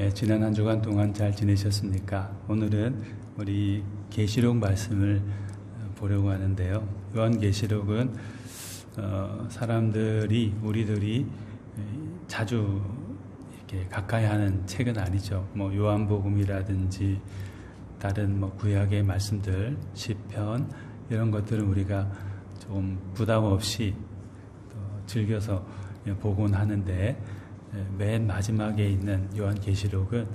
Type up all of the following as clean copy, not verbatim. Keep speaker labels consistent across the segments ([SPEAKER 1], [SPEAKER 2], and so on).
[SPEAKER 1] 지난 한 주간 동안 잘 지내셨습니까? 오늘은 우리 계시록 말씀을 보려고 하는데요. 요한계시록은 우리들이 자주 이렇게 가까이 하는 책은 아니죠. 요한복음이라든지 다른 구약의 말씀들, 시편 이런 것들은 우리가 좀 부담 없이 즐겨서 보곤 하는데, 맨 마지막에 있는 요한계시록은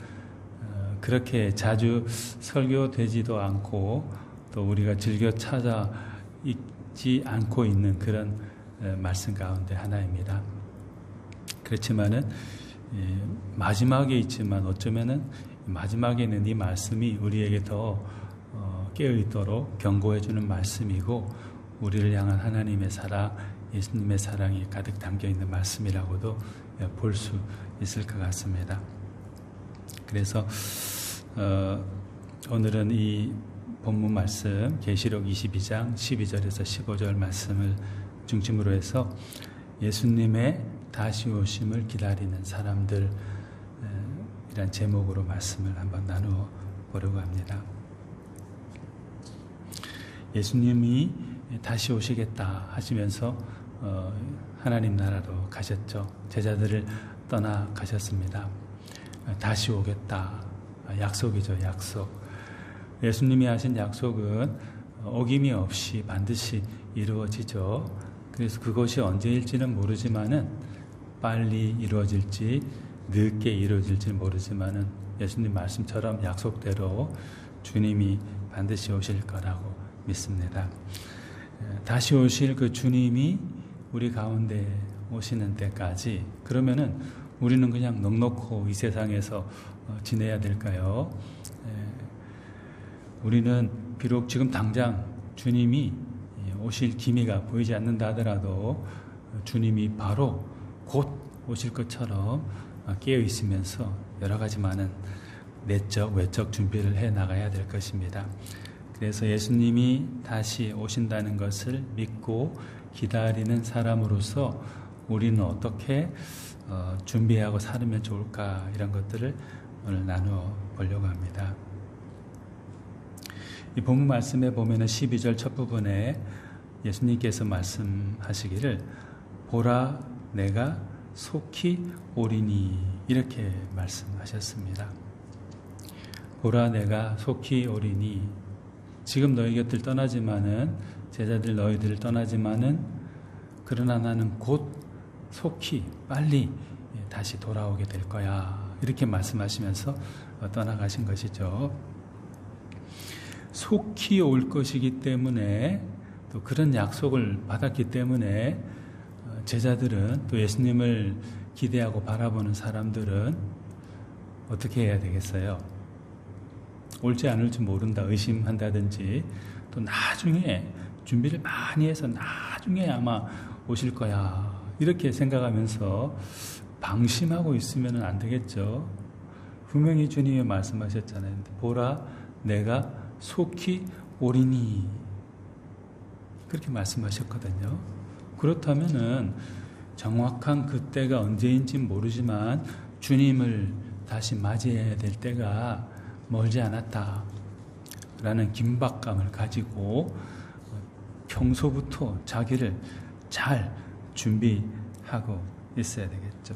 [SPEAKER 1] 그렇게 자주 설교되지도 않고 또 우리가 즐겨 찾아 읽지 않고 있는 그런 말씀 가운데 하나입니다. 그렇지만은 마지막에 있지만 어쩌면은 마지막에 있는 이 말씀이 우리에게 더 깨어있도록 경고해주는 말씀이고, 우리를 향한 하나님의 사랑, 예수님의 사랑이 가득 담겨있는 말씀이라고도 볼 수 있을 것 같습니다. 그래서 오늘은 이 본문 말씀 계시록 22장 12절에서 15절 말씀을 중심으로 해서 예수님의 다시 오심을 기다리는 사람들 이란 제목으로 말씀을 한번 나누어 보려고 합니다. 예수님이 다시 오시겠다 하시면서 하나님 나라로 가셨죠. 제자들을 떠나 가셨습니다. 다시 오겠다. 약속이죠, 약속. 예수님이 하신 약속은 어김이 없이 반드시 이루어지죠. 그래서 그것이 언제일지는 모르지만은 빨리 이루어질지 늦게 이루어질지 모르지만은 예수님 말씀처럼 약속대로 주님이 반드시 오실 거라고 믿습니다. 다시 오실 그 주님이 우리 가운데 오시는 때까지, 그러면은 우리는 그냥 넉넉히 이 세상에서 지내야 될까요? 우리는 비록 지금 당장 주님이 오실 기미가 보이지 않는다 하더라도 주님이 바로 곧 오실 것처럼 깨어 있으면서 여러 가지 많은 내적, 외적 준비를 해 나가야 될 것입니다. 그래서 예수님이 다시 오신다는 것을 믿고 기다리는 사람으로서 우리는 어떻게 준비하고 살면 좋을까, 이런 것들을 오늘 나누어 보려고 합니다. 이 본문 말씀에 보면은 12절 첫 부분에 예수님께서 말씀하시기를 보라 내가 속히 오리니, 이렇게 말씀하셨습니다. 보라 내가 속히 오리니, 지금 너희 곁을 떠나지만은, 제자들 너희들을 떠나지만은, 그러나 나는 곧 속히 빨리 다시 돌아오게 될 거야, 이렇게 말씀하시면서 떠나가신 것이죠. 속히 올 것이기 때문에, 또 그런 약속을 받았기 때문에 제자들은, 또 예수님을 기대하고 바라보는 사람들은 어떻게 해야 되겠어요? 올지 않을지 모른다 의심한다든지, 또 나중에 준비를 많이 해서 나중에 아마 오실 거야, 이렇게 생각하면서 방심하고 있으면 안 되겠죠. 분명히 주님이 말씀하셨잖아요. 보라 내가 속히 오리니, 그렇게 말씀하셨거든요. 그렇다면은 정확한 그때가 언제인지 모르지만 주님을 다시 맞이해야 될 때가 멀지 않았다라는 긴박감을 가지고 평소부터 자기를 잘 준비하고 있어야 되겠죠.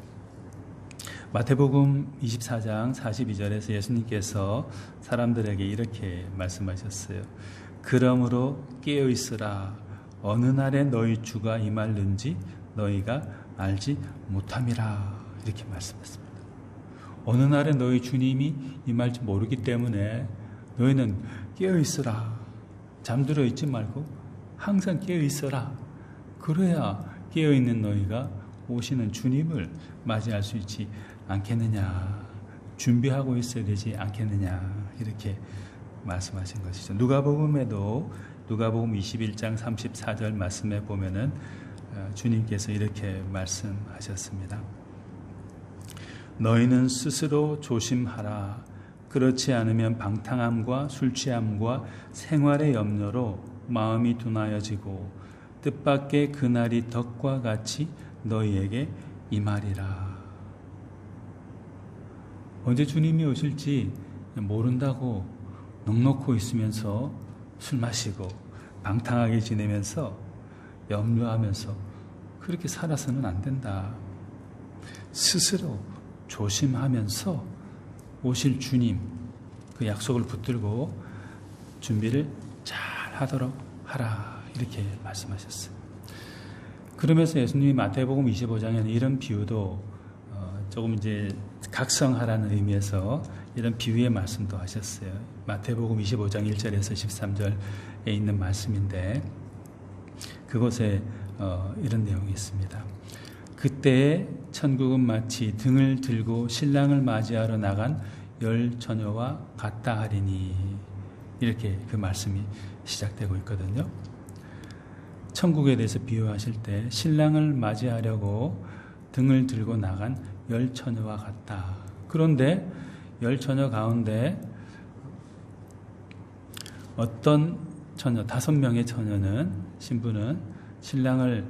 [SPEAKER 1] 마태복음 24장 42절에서 예수님께서 사람들에게 이렇게 말씀하셨어요. 그러므로 깨어있으라. 어느 날에 너희 주가 임할는지 너희가 알지 못함이라, 이렇게 말씀했습니다. 어느 날에 너희 주님이 임할지 모르기 때문에 너희는 깨어있으라. 잠들어 있지 말고 항상 깨어있어라. 그래야 깨어있는 너희가 오시는 주님을 맞이할 수 있지 않겠느냐, 준비하고 있어야 되지 않겠느냐, 이렇게 말씀하신 것이죠. 누가복음 21장 34절 말씀에 보면은 주님께서 이렇게 말씀하셨습니다. 너희는 스스로 조심하라. 그렇지 않으면 방탕함과 술취함과 생활의 염려로 마음이 둔하여지고 뜻밖의 그날이 덕과 같이 너희에게 임하리라. 언제 주님이 오실지 모른다고 넋놓고 있으면서 술 마시고 방탕하게 지내면서 염려하면서 그렇게 살아서는 안 된다. 스스로 조심하면서 오실 주님 그 약속을 붙들고 준비를 잘 하도록 하라, 이렇게 말씀하셨어요. 그러면서 예수님이 마태복음 25장에는 이런 비유도 조금 이제 각성하라는 의미에서 이런 비유의 말씀도 하셨어요. 마태복음 25장 1절에서 13절에 있는 말씀인데 그곳에 이런 내용이 있습니다. 그때에 천국은 마치 등을 들고 신랑을 맞이하러 나간 10 처녀와 같다 하리니, 이렇게 그 말씀이 시작되고 있거든요. 천국에 대해서 비유하실 때 신랑을 맞이하려고 등을 들고 나간 10 처녀와 같다. 그런데 10 처녀 가운데 어떤 처녀, 5명의 처녀는, 신부는 신랑을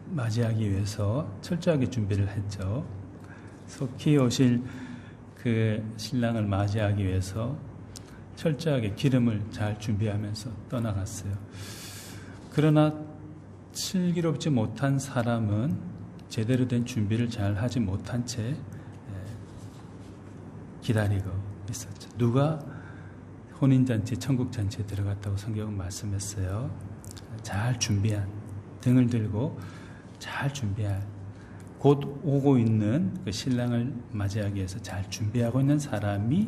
[SPEAKER 1] 맞이하기 위해서 철저하게 준비를 했죠. 속히 오실 그 신랑을 맞이하기 위해서 철저하게 기름을 잘 준비하면서 떠나갔어요. 그러나 슬기롭지 못한 사람은 제대로 된 준비를 잘 하지 못한 채 기다리고 있었죠. 누가 혼인잔치, 천국잔치에 들어갔다고 성경은 말씀했어요. 잘 준비한, 등을 들고 잘 준비한, 곧 오고 있는 그 신랑을 맞이하기 위해서 잘 준비하고 있는 사람이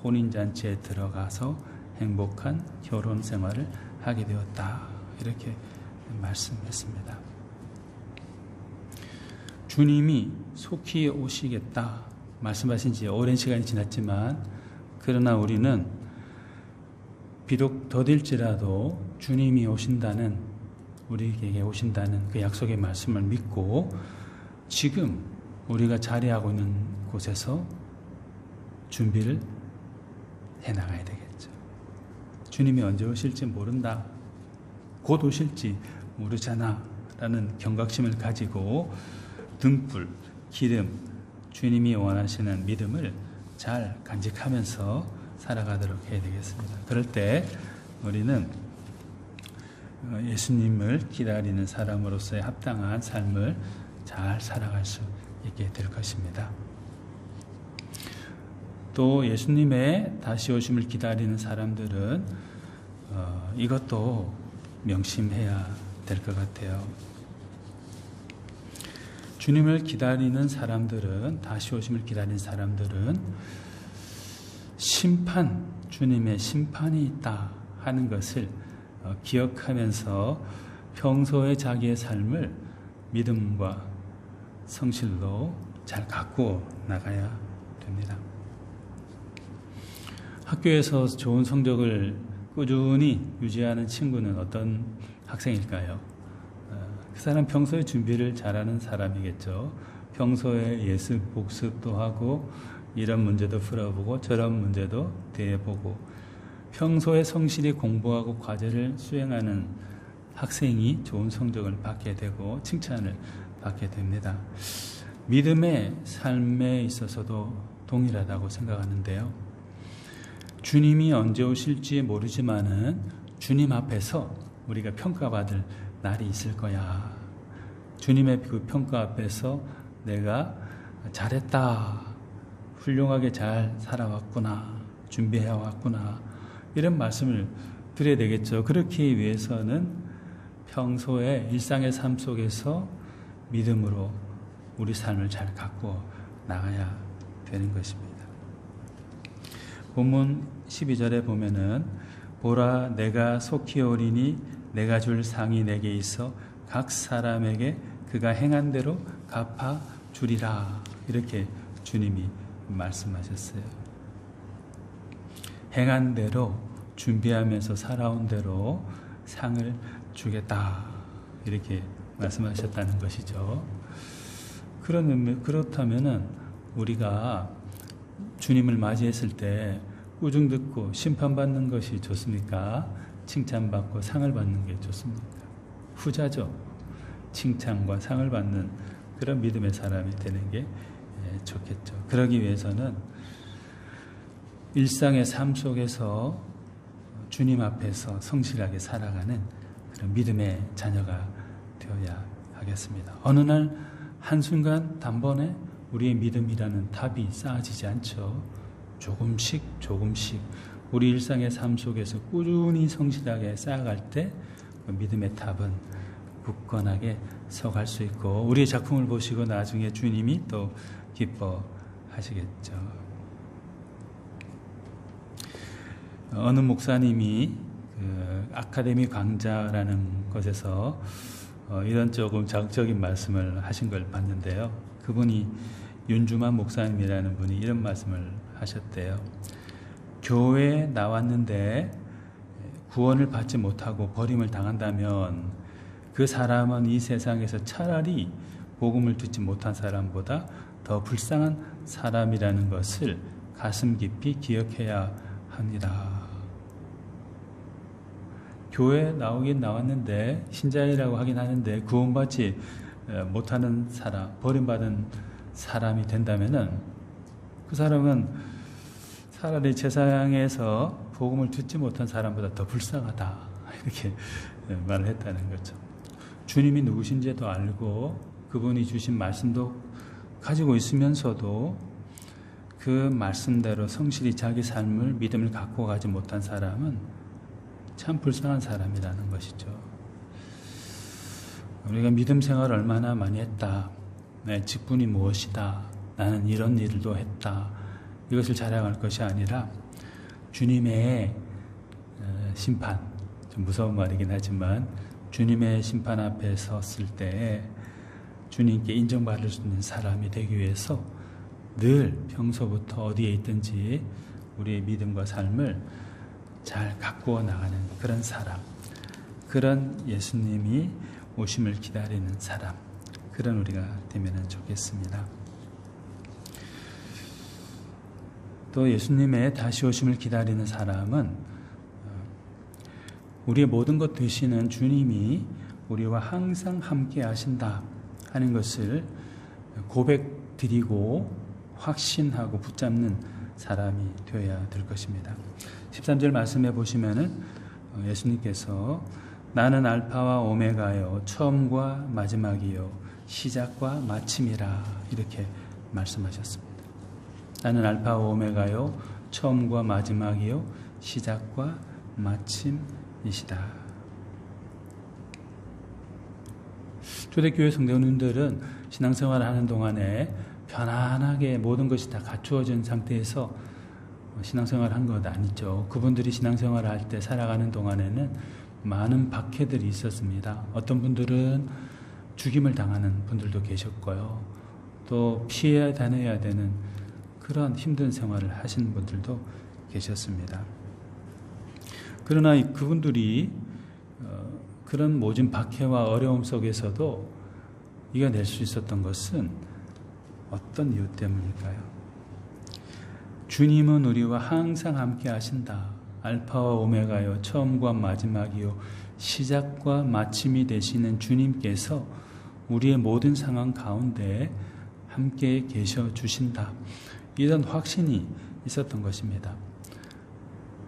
[SPEAKER 1] 혼인잔치에 들어가서 행복한 결혼 생활을 하게 되었다, 이렇게 말씀했습니다. 주님이 속히 오시겠다 말씀하신 지 오랜 시간이 지났지만, 그러나 우리는 비록 더딜지라도 주님이 오신다는, 우리에게 오신다는 그 약속의 말씀을 믿고 지금 우리가 자리하고 있는 곳에서 준비를 해나가야 되겠죠. 주님이 언제 오실지 모른다, 곧 오실지 모르잖아 라는 경각심을 가지고 등불, 기름, 주님이 원하시는 믿음을 잘 간직하면서 살아가도록 해야 되겠습니다. 그럴 때 우리는 예수님을 기다리는 사람으로서의 합당한 삶을 잘 살아갈 수 있게 될 것입니다. 또 예수님의 다시 오심을 기다리는 사람들은 이것도 명심해야 될 것 같아요. 주님을 기다리는 사람들은, 다시 오심을 기다리는 사람들은 심판, 주님의 심판이 있다 하는 것을 기억하면서 평소에 자기의 삶을 믿음과 성실로 잘 가꾸어 나가야 됩니다. 학교에서 좋은 성적을 꾸준히 유지하는 친구는 어떤 학생일까요? 그 사람 평소에 준비를 잘하는 사람이겠죠. 평소에 예습 복습도 하고 이런 문제도 풀어보고 저런 문제도 대해보고 평소에 성실히 공부하고 과제를 수행하는 학생이 좋은 성적을 받게 되고 칭찬을 받게 됩니다. 믿음의 삶에 있어서도 동일하다고 생각하는데요. 주님이 언제 오실지 모르지만은 주님 앞에서 우리가 평가받을 날이 있을 거야. 주님의 그 평가 앞에서 내가 잘했다, 훌륭하게 잘 살아왔구나, 준비해왔구나, 이런 말씀을 드려야 되겠죠. 그렇기 위해서는 평소에 일상의 삶 속에서 믿음으로 우리 삶을 잘 가꾸어 나가야 되는 것입니다. 본문 12절에 보면은 보라, 내가 속히 오리니 내가 줄 상이 내게 있어 각 사람에게 그가 행한 대로 갚아 주리라, 이렇게 주님이 말씀하셨어요. 행한 대로, 준비하면서 살아온 대로 상을 주겠다, 이렇게 말씀하셨다는 것이죠. 그렇다면은 우리가 주님을 맞이했을 때 꾸중 듣고 심판받는 것이 좋습니까? 칭찬받고 상을 받는 게 좋습니까? 후자죠. 칭찬과 상을 받는 그런 믿음의 사람이 되는 게 좋겠죠. 그러기 위해서는 일상의 삶 속에서 주님 앞에서 성실하게 살아가는 그런 믿음의 자녀가 되어야 하겠습니다. 어느 날 한순간 단번에 우리의 믿음이라는 탑이 쌓아지지 않죠. 조금씩 우리 일상의 삶 속에서 꾸준히 성실하게 쌓아갈 때 그 믿음의 탑은 굳건하게 서갈 수 있고 우리의 작품을 보시고 나중에 주님이 또 기뻐하시겠죠. 어느 목사님이 그 아카데미 강좌라는 것에서 이런 조금 자극적인 말씀을 하신 걸 봤는데요. 그분이 윤주만 목사님이라는 분이 이런 말씀을 하셨대요. 교회에 나왔는데 구원을 받지 못하고 버림을 당한다면 그 사람은 이 세상에서 차라리 복음을 듣지 못한 사람보다 더 불쌍한 사람이라는 것을 가슴 깊이 기억해야 합니다. 교회에 나오긴 나왔는데 신자이라고 하긴 하는데 구원받지 못하는 사람, 버림받은 사람이 된다면은 그 사람은 차라리 세상에서 복음을 듣지 못한 사람보다 더 불쌍하다 이렇게 말을 했다는 거죠. 주님이 누구신지도 알고 그분이 주신 말씀도 가지고 있으면서도 그 말씀대로 성실히 자기 삶을 믿음을 갖고 가지 못한 사람은 참 불쌍한 사람이라는 것이죠. 우리가 믿음 생활을 얼마나 많이 했다. 내 직분이 무엇이다. 나는 이런 일도 했다. 이것을 자랑할 것이 아니라 주님의 심판, 좀 무서운 말이긴 하지만 주님의 심판 앞에 섰을 때 주님께 인정받을 수 있는 사람이 되기 위해서 늘 평소부터 어디에 있든지 우리의 믿음과 삶을 잘 가꾸어 나가는 그런 사람, 그런 예수님이 오심을 기다리는 사람, 그런 우리가 되면 좋겠습니다. 또 예수님의 다시 오심을 기다리는 사람은 우리의 모든 것 되시는 주님이 우리와 항상 함께 하신다 하는 것을 고백드리고 확신하고 붙잡는 사람이 되어야 될 것입니다. 13절 말씀해 보시면은 예수님께서 나는 알파와 오메가요 처음과 마지막이요 시작과 마침이라 이렇게 말씀하셨습니다. 나는 알파와 오메가요 처음과 마지막이요 시작과 마침이시다. 초대교회 성도님들은 신앙생활을 하는 동안에 편안하게 모든 것이 다 갖추어진 상태에서 신앙생활을 한 것 아니죠. 그분들이 신앙생활을 할 때 살아가는 동안에는 많은 박해들이 있었습니다. 어떤 분들은 죽임을 당하는 분들도 계셨고요. 또 피해야 다녀야 되는 그런 힘든 생활을 하신 분들도 계셨습니다. 그러나 그분들이 그런 모진 박해와 어려움 속에서도 이겨낼 수 있었던 것은 어떤 이유 때문일까요? 주님은 우리와 항상 함께 하신다. 알파와 오메가요 처음과 마지막이요 시작과 마침이 되시는 주님께서 우리의 모든 상황 가운데 함께 계셔 주신다. 이런 확신이 있었던 것입니다.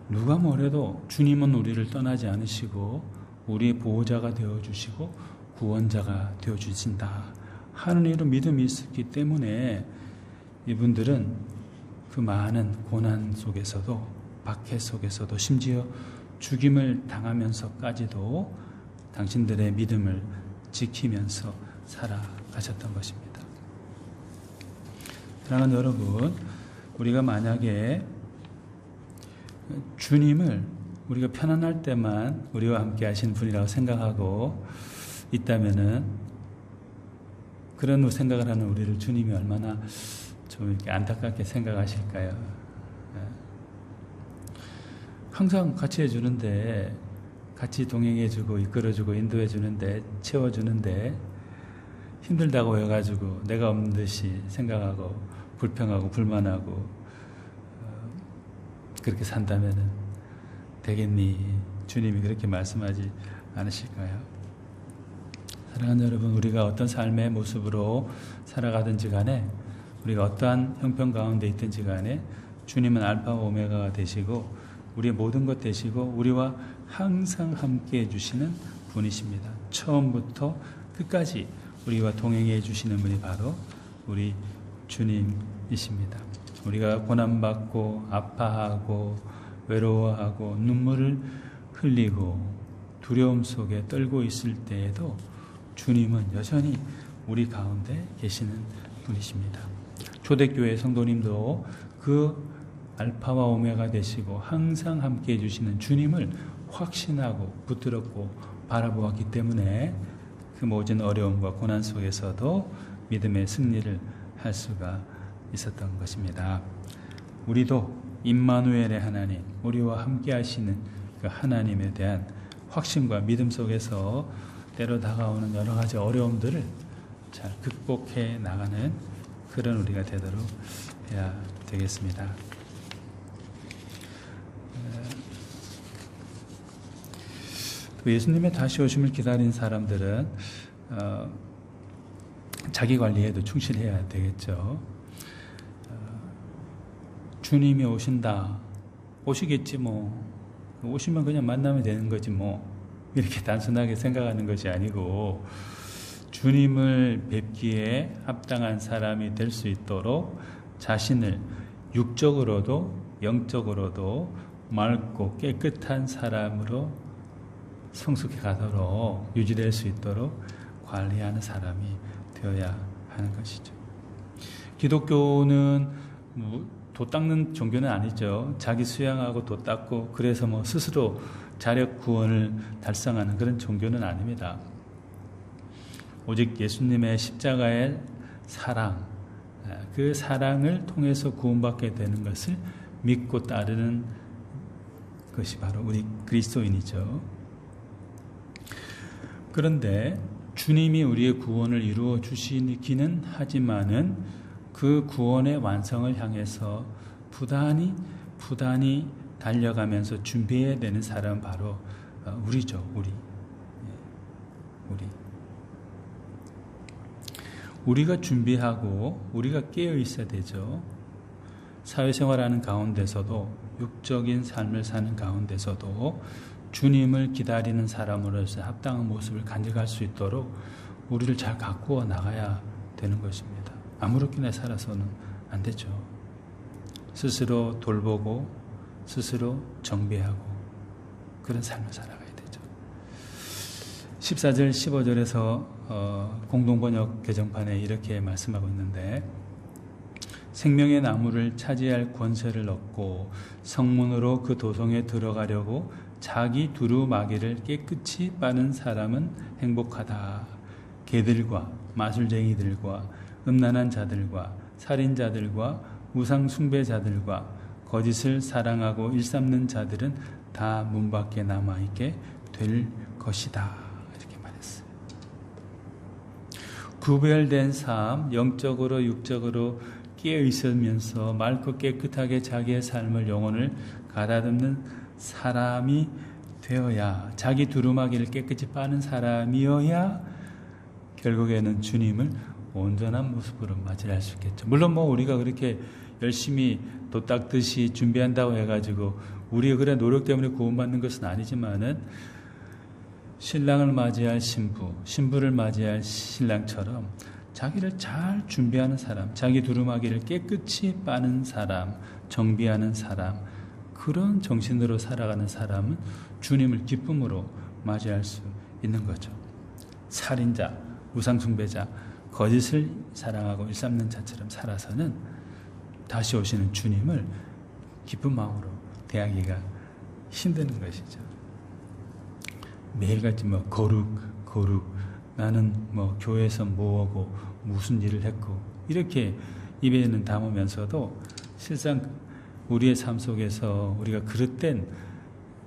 [SPEAKER 1] 누가 뭐래도 주님은 우리를 떠나지 않으시고 우리의 보호자가 되어주시고 구원자가 되어주신다 하는 이로 믿음이 있었기 때문에 이분들은 그 많은 고난 속에서도 박해 속에서도 심지어 죽임을 당하면서까지도 당신들의 믿음을 지키면서 살아가셨던 것입니다. 사랑하는 여러분, 우리가 만약에 주님을 우리가 편안할 때만 우리와 함께 하신 분이라고 생각하고 있다면은 그런 생각을 하는 우리를 주님이 얼마나 좀 이렇게 안타깝게 생각하실까요? 항상 같이 해주는데, 같이 동행해주고 이끌어주고 인도해주는데, 채워주는데 힘들다고 해가지고 내가 없는 듯이 생각하고 불평하고 불만하고 그렇게 산다면은 되겠니? 주님이 그렇게 말씀하지 않으실까요? 사랑하는 여러분, 우리가 어떤 삶의 모습으로 살아가든지 간에 우리가 어떠한 형편 가운데 있든지 간에 주님은 알파와 오메가가 되시고 우리의 모든 것 되시고 우리와 항상 함께 해주시는 분이십니다. 처음부터 끝까지 우리와 동행해 주시는 분이 바로 우리 주님이십니다. 우리가 고난받고 아파하고 외로워하고 눈물을 흘리고 두려움 속에 떨고 있을 때에도 주님은 여전히 우리 가운데 계시는 분이십니다. 초대교회 성도님도 그 알파와 오메가 되시고 항상 함께 해주시는 주님을 확신하고 붙들었고 바라보았기 때문에 그 모든 어려움과 고난 속에서도 믿음의 승리를 할 수가 있었던 것입니다. 우리도 임마누엘의 하나님, 우리와 함께 하시는 그 하나님에 대한 확신과 믿음 속에서 때로 다가오는 여러 가지 어려움들을 잘 극복해 나가는 그런 우리가 되도록 해야 되겠습니다. 또 예수님의 다시 오심을 기다린 사람들은 자기 관리에도 충실해야 되겠죠. 주님이 오신다. 오시겠지 뭐. 오시면 그냥 만나면 되는 거지 뭐. 이렇게 단순하게 생각하는 것이 아니고 주님을 뵙기에 합당한 사람이 될 수 있도록 자신을 육적으로도 영적으로도 맑고 깨끗한 사람으로 성숙해 가도록 유지될 수 있도록 관리하는 사람이 되어야 하는 것이죠. 기독교는 도 닦는 종교는 아니죠. 자기 수양하고 도 닦고 그래서 뭐 스스로 자력 구원을 달성하는 그런 종교는 아닙니다. 오직 예수님의 십자가의 사랑, 그 사랑을 통해서 구원받게 되는 것을 믿고 따르는 것이 바로 우리 그리스도인이죠. 그런데 주님이 우리의 구원을 이루어 주시기는 하지만은 그 구원의 완성을 향해서 부단히 달려가면서 준비해야 되는 사람은 바로 우리죠. 우리가 준비하고 우리가 깨어 있어야 되죠. 사회생활하는 가운데서도 육적인 삶을 사는 가운데서도 주님을 기다리는 사람으로서 합당한 모습을 간직할 수 있도록 우리를 잘 가꾸어 나가야 되는 것입니다. 아무렇게나 살아서는 안 되죠. 스스로 돌보고 스스로 정비하고 그런 삶을 살아가야 되죠. 14절 15절에서 공동번역 개정판에 이렇게 말씀하고 있는데 생명의 나무를 차지할 권세를 얻고 성문으로 그 도성에 들어가려고 자기 두루마기를 깨끗이 빠는 사람은 행복하다. 개들과 마술쟁이들과 음란한 자들과 살인자들과 우상 숭배자들과 거짓을 사랑하고 일삼는 자들은 다 문 밖에 남아있게 될 것이다. 이렇게 말했어요. 구별된 삶, 영적으로 육적으로 깨어 있으면서 맑고 깨끗하게 자기의 삶을 영혼을 가다듬는 사람이 되어야, 자기 두루마기를 깨끗이 빠는 사람이어야 결국에는 주님을 온전한 모습으로 맞이할 수 있겠죠. 물론 뭐 우리가 그렇게 열심히 도 닦듯이 준비한다고 해가지고 우리의 그런 노력 때문에 구원받는 것은 아니지만은 신랑을 맞이할 신부, 신부를 맞이할 신랑처럼 자기를 잘 준비하는 사람, 자기 두루마기를 깨끗이 빠는 사람, 정비하는 사람, 그런 정신으로 살아가는 사람은 주님을 기쁨으로 맞이할 수 있는 거죠. 살인자, 우상숭배자, 거짓을 사랑하고 일삼는 자처럼 살아서는 다시 오시는 주님을 기쁜 마음으로 대하기가 힘든 것이죠. 매일같이 뭐 거룩 나는 뭐 교회에서 뭐하고 무슨 일을 했고 이렇게 입에는 담으면서도 실상 우리의 삶 속에서 우리가 그릇된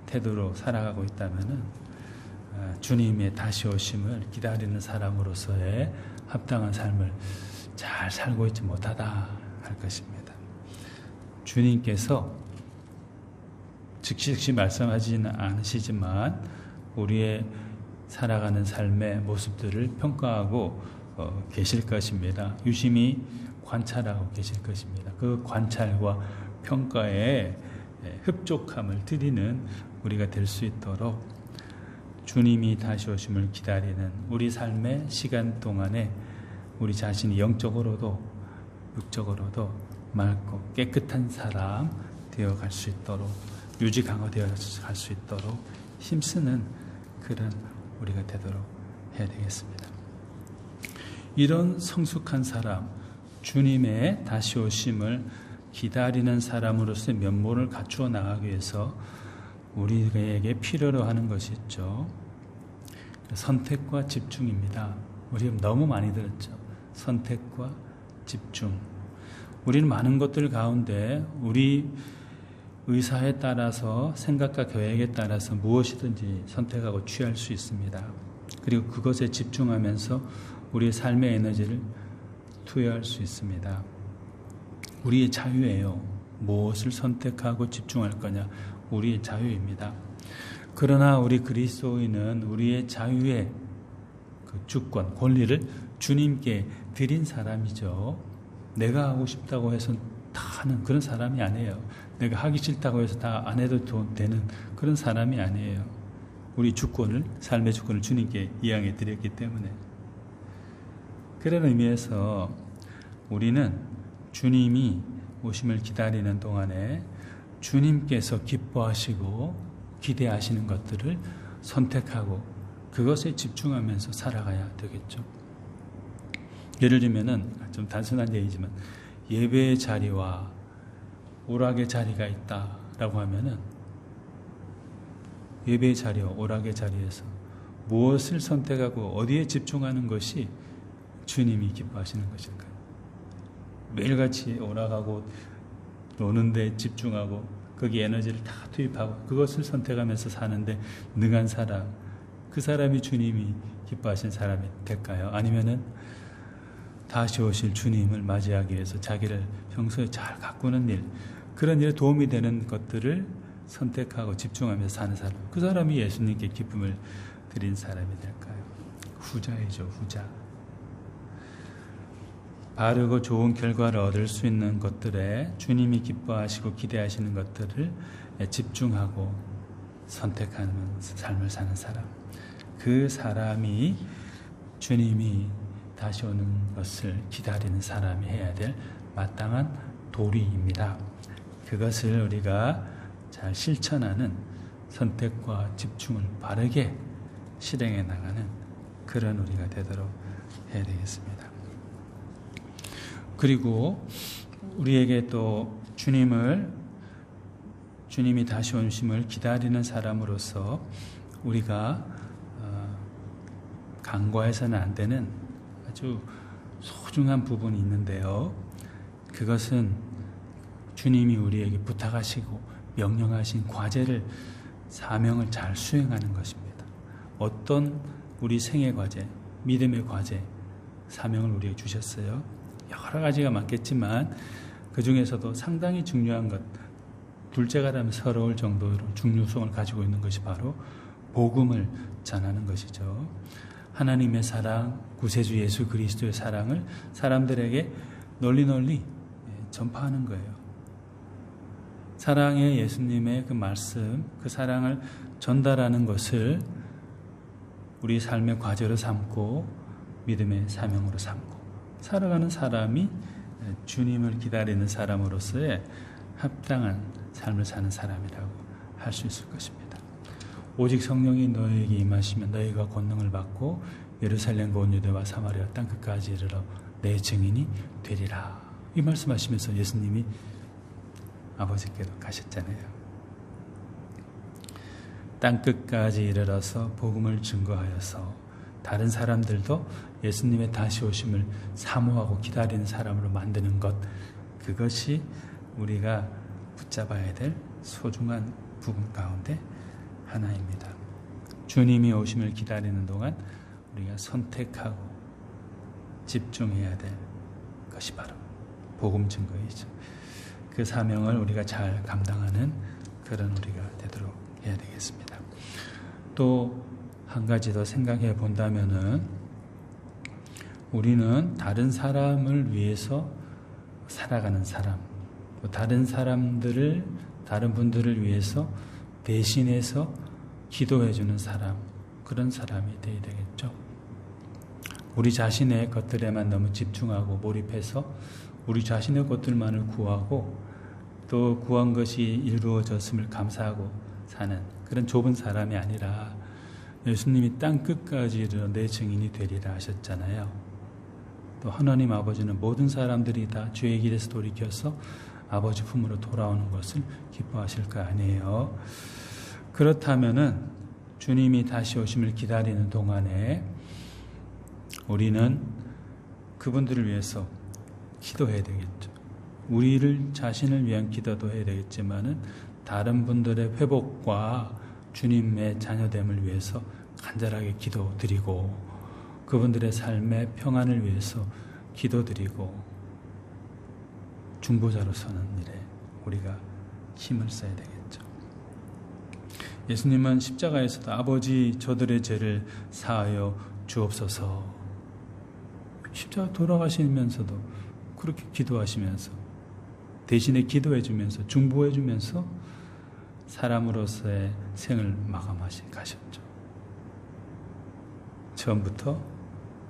[SPEAKER 1] 태도로 살아가고 있다면은 주님의 다시 오심을 기다리는 사람으로서의 합당한 삶을 잘 살고 있지 못하다 할 것입니다. 주님께서 즉시 말씀하지는 않으시지만 우리의 살아가는 삶의 모습들을 평가하고 계실 것입니다. 유심히 관찰하고 계실 것입니다. 그 관찰과 평가에 흡족함을 드리는 우리가 될 수 있도록 주님이 다시 오심을 기다리는 우리 삶의 시간 동안에 우리 자신이 영적으로도 육적으로도 맑고 깨끗한 사람 되어갈 수 있도록 유지 강화되어 갈 수 있도록 힘쓰는 그런 우리가 되도록 해야 되겠습니다. 이런 성숙한 사람, 주님의 다시 오심을 기다리는 사람으로서의 면모를 갖추어 나가기 위해서 우리에게 필요로 하는 것이 있죠. 선택과 집중입니다. 우리 너무 많이 들었죠. 선택과 집중. 우리는 많은 것들 가운데 우리 의사에 따라서 생각과 계획에 따라서 무엇이든지 선택하고 취할 수 있습니다. 그리고 그것에 집중하면서 우리의 삶의 에너지를 투여할 수 있습니다. 우리의 자유예요. 무엇을 선택하고 집중할 거냐? 우리의 자유입니다. 그러나 우리 그리스도인은 우리의 자유의 그 주권, 권리를 주님께 드린 사람이죠. 내가 하고 싶다고 해서 다 하는 그런 사람이 아니에요. 내가 하기 싫다고 해서 다 안 해도 되는 그런 사람이 아니에요. 우리 주권을, 삶의 주권을 주님께 이양해 드렸기 때문에. 그런 의미에서 우리는 주님이 오심을 기다리는 동안에 주님께서 기뻐하시고 기대하시는 것들을 선택하고 그것에 집중하면서 살아가야 되겠죠. 예를 들면은 좀 단순한 얘기지만 예배의 자리와 오락의 자리가 있다라고 하면은 예배의 자리와 오락의 자리에서 무엇을 선택하고 어디에 집중하는 것이 주님이 기뻐하시는 것일까요? 매일같이 오락하고 노는 데 집중하고 거기 에너지를 다 투입하고 그것을 선택하면서 사는데 능한 사람, 그 사람이 주님이 기뻐하시는 사람이 될까요? 아니면은 다시 오실 주님을 맞이하기 위해서 자기를 평소에 잘 가꾸는 일, 그런 일에 도움이 되는 것들을 선택하고 집중하면서 사는 사람, 그 사람이 예수님께 기쁨을 드린 사람이 될까요? 후자이죠, 후자. 바르고 좋은 결과를 얻을 수 있는 것들에 주님이 기뻐하시고 기대하시는 것들을 집중하고 선택하는 삶을 사는 사람, 그 사람이 주님이 다시 오는 것을 기다리는 사람이 해야 될 마땅한 도리입니다. 그것을 우리가 잘 실천하는 선택과 집중을 바르게 실행해 나가는 그런 우리가 되도록 해야 되겠습니다. 그리고 우리에게 또 주님이 다시 오심을 기다리는 사람으로서 우리가 간과해서는 안 되는 아주 소중한 부분이 있는데요. 그것은 주님이 우리에게 부탁하시고 명령하신 과제를, 사명을 잘 수행하는 것입니다. 어떤 우리 생애 과제, 믿음의 과제, 사명을 우리에게 주셨어요. 여러 가지가 많겠지만 그 중에서도 상당히 중요한 것, 둘째가라면 서러울 정도로 중요성을 가지고 있는 것이 바로 복음을 전하는 것이죠. 하나님의 사랑, 구세주 예수 그리스도의 사랑을 사람들에게 널리 전파하는 거예요. 사랑의 예수님의 그 말씀, 그 사랑을 전달하는 것을 우리 삶의 과제로 삼고 믿음의 사명으로 삼고 살아가는 사람이 주님을 기다리는 사람으로서의 합당한 삶을 사는 사람이라고 할 수 있을 것입니다. 오직 성령이 너희에게 임하시면 너희가 권능을 받고 예루살렘과 온 유대와 사마리아 땅 끝까지 이르러 내 증인이 되리라. 이 말씀하시면서 예수님이 아버지께로 가셨잖아요. 땅 끝까지 이르러서 복음을 증거하여서 다른 사람들도 예수님의 다시 오심을 사모하고 기다리는 사람으로 만드는 것, 그것이 우리가 붙잡아야 될 소중한 부분 가운데 하나입니다. 주님이 오심을 기다리는 동안 우리가 선택하고 집중해야 될 것이 바로 복음 증거이죠. 그 사명을 우리가 잘 감당하는 그런 우리가 되도록 해야 되겠습니다. 또 한 가지 더 생각해 본다면은 우리는 다른 사람을 위해서 살아가는 사람, 또 다른 분들을 위해서 대신해서 기도해주는 사람, 그런 사람이 되어야 되겠죠. 우리 자신의 것들에만 너무 집중하고 몰입해서 우리 자신의 것들만을 구하고 또 구한 것이 이루어졌음을 감사하고 사는 그런 좁은 사람이 아니라 예수님이 땅 끝까지 이르러 내 증인이 되리라 하셨잖아요. 또 하나님 아버지는 모든 사람들이 다 죄의 길에서 돌이켜서 아버지 품으로 돌아오는 것을 기뻐하실 거 아니에요. 그렇다면은 주님이 다시 오심을 기다리는 동안에 우리는 그분들을 위해서 기도해야 되겠죠. 우리를 자신을 위한 기도도 해야 되겠지만은 다른 분들의 회복과 주님의 자녀됨을 위해서 간절하게 기도드리고 그분들의 삶의 평안을 위해서 기도드리고 중보자로 서는 일에 우리가 힘을 써야 되겠죠. 예수님은 십자가에서도 아버지 저들의 죄를 사하여 주옵소서, 십자가 돌아가시면서도 그렇게 기도하시면서 대신에 기도해 주면서 중보해 주면서 사람으로서의 생을 마감하시 가셨죠.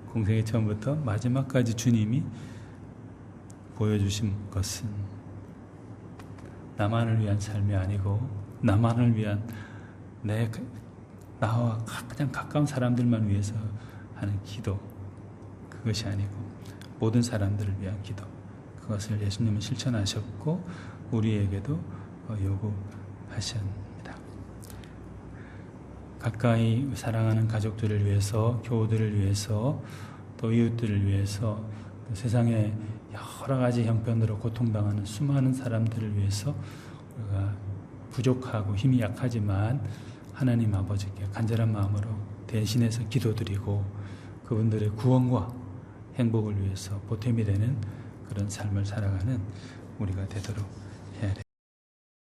[SPEAKER 1] 공생의 처음부터 마지막까지 주님이 보여주신 것은 나만을 위한 삶이 아니고 나만을 위한 나와 가장 가까운 사람들만 위해서 하는 기도, 그것이 아니고 모든 사람들을 위한 기도, 그것을 예수님은 실천하셨고 우리에게도 요구하십니다. 가까이 사랑하는 가족들을 위해서, 교우들을 위해서, 또 이웃들을 위해서, 또 세상에 여러 가지 형편으로 고통당하는 수많은 사람들을 위해서 우리가 부족하고 힘이 약하지만 하나님 아버지께 간절한 마음으로 대신해서 기도드리고 그분들의 구원과 행복을 위해서 보탬이 되는 그런 삶을 살아가는 우리가 되도록